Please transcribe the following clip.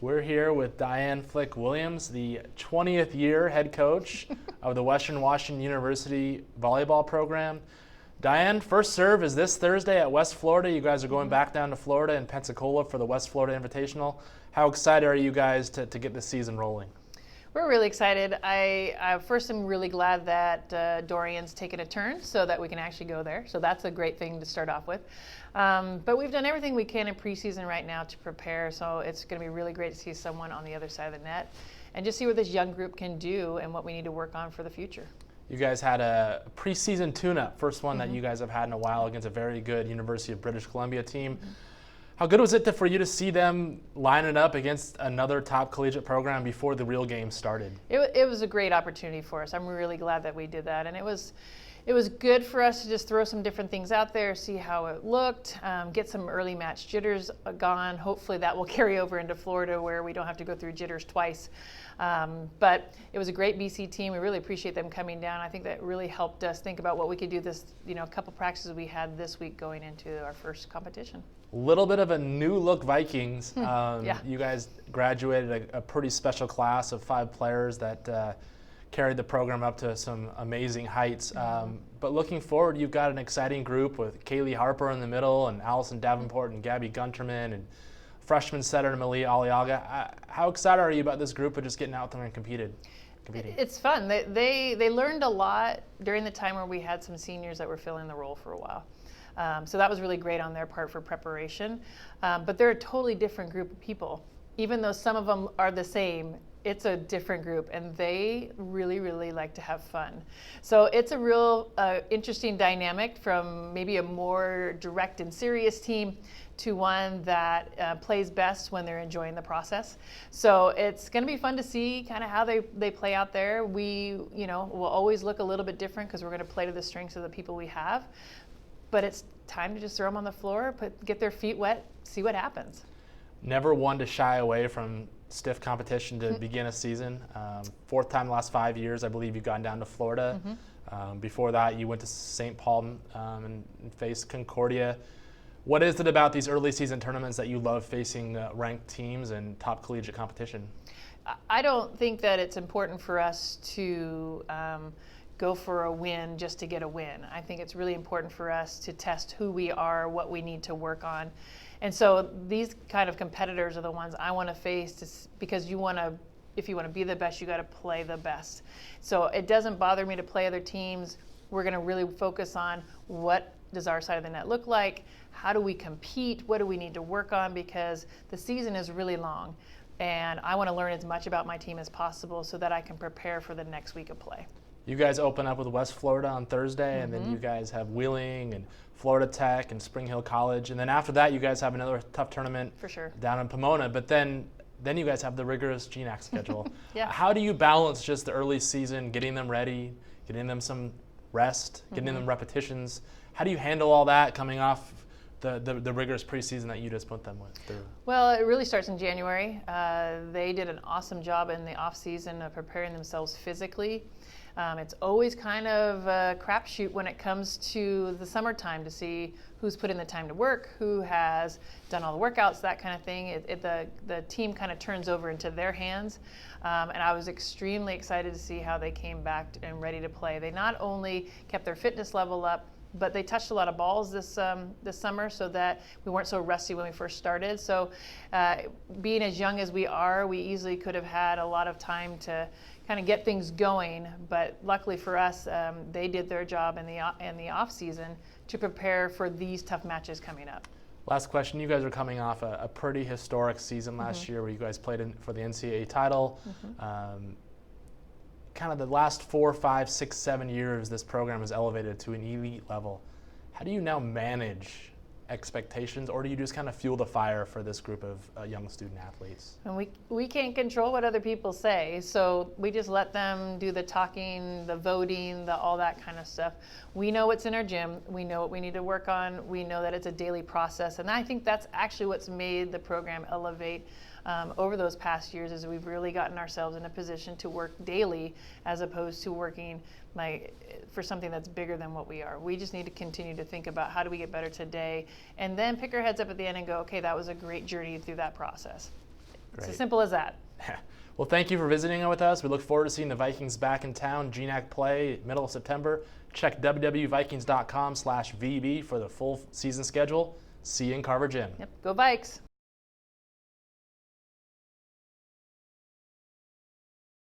We're here with Diane Flick-Williams, the 20th year head coach of the Western Washington University volleyball program. Diane, first serve is this Thursday at West Florida. You guys are going back down to Florida and Pensacola for the West Florida Invitational. How excited are you guys to get this season rolling? We're really excited. I first am really glad that Dorian's taken a turn so that we can actually go there. So that's a great thing to start off with. But we've done everything we can in preseason right now to prepare. So it's going to be really great to see someone on the other side of the net and just see what this young group can do and what we need to work on for the future. You guys had a preseason tune-up, first one that you guys have had in a while against a very good University of British Columbia team. How good was it for you to see them lining up against another top collegiate program before the real game started? It was a great opportunity for us. I'm really glad that we did that, and it was good for us to just throw some different things out there, see how it looked, get some early match jitters gone. Hopefully that will carry over into Florida where we don't have to go through jitters twice. But it was a great BC team. We really appreciate them coming down. I think that really helped us think about what we could do this, a couple practices we had this week going into our first competition. A little bit of a new look Vikings. Yeah. You guys graduated a pretty special class of 5 players that carried the program up to some amazing heights. But looking forward, you've got an exciting group with Kaylee Harper in the middle and Allison Davenport and Gabby Gunterman and freshman setter Malia Aliaga. How excited are you about this group of just getting out there and competing? It's fun. They learned a lot during the time where we had some seniors that were filling the role for a while. So that was really great on their part for preparation. But they're a totally different group of people. Even though some of them are the same, it's a different group, and they really, really like to have fun. So it's a real interesting dynamic from maybe a more direct and serious team to one that plays best when they're enjoying the process. So it's going to be fun to see kind of how they play out there. We, will always look a little bit different because we're going to play to the strengths of the people we have. But it's time to just throw them on the floor, get their feet wet, see what happens. Never one to shy away from stiff competition to begin a season. 4th time the last 5 years, I believe you've gone down to Florida. Before that, you went to St. Paul and faced Concordia. What is it about these early season tournaments that you love facing ranked teams and top collegiate competition? I don't think that it's important for us to go for a win just to get a win. I think it's really important for us to test who we are, what we need to work on. And so these kind of competitors are the ones I want to face because if you want to be the best, you got to play the best. So it doesn't bother me to play other teams. We're going to really focus on what does our side of the net look like? How do we compete? What do we need to work on? Because the season is really long, and I want to learn as much about my team as possible so that I can prepare for the next week of play. You guys open up with West Florida on Thursday, and then you guys have Wheeling and Florida Tech and Spring Hill College. And then after that, you guys have another tough tournament For sure. down in Pomona. But then you guys have the rigorous GNAC schedule. Yeah. How do you balance just the early season, getting them ready, getting them some rest, getting them repetitions? How do you handle all that coming off the rigorous preseason that you just put them through? Well, it really starts in January. They did an awesome job in the off season of preparing themselves physically. It's always kind of a crapshoot when it comes to the summertime to see who's put in the time to work, who has done all the workouts, that kind of thing. The team kind of turns over into their hands. And I was extremely excited to see how they came back and ready to play. They not only kept their fitness level up, but they touched a lot of balls this summer so that we weren't so rusty when we first started. So being as young as we are, we easily could have had a lot of time to kind of get things going. But luckily for us, they did their job in the off season to prepare for these tough matches coming up. Last question. You guys are coming off a pretty historic season last year where you guys played for the NCAA title. Kind of the last 4, 5, 6, 7 years, this program has elevated to an elite level. How do you now manage expectations, or do you just kind of fuel the fire for this group of young student athletes? And we can't control what other people say, so we just let them do the talking, the voting, all that kind of stuff. We know what's in our gym. We know what we need to work on. We know that it's a daily process, and I think that's actually what's made the program elevate over those past years, is we've really gotten ourselves in a position to work daily as opposed to working for something that's bigger than what we are. We just need to continue to think about how do we get better today, and then pick our heads up at the end and go, okay, that was a great journey through that process. It's as simple as that. Well, thank you for visiting with us. We look forward to seeing the Vikings back in town. GNAC play middle of September. Check www.vikings.com/VB for the full season schedule. See you in Carver Gym. Yep, go Vikes.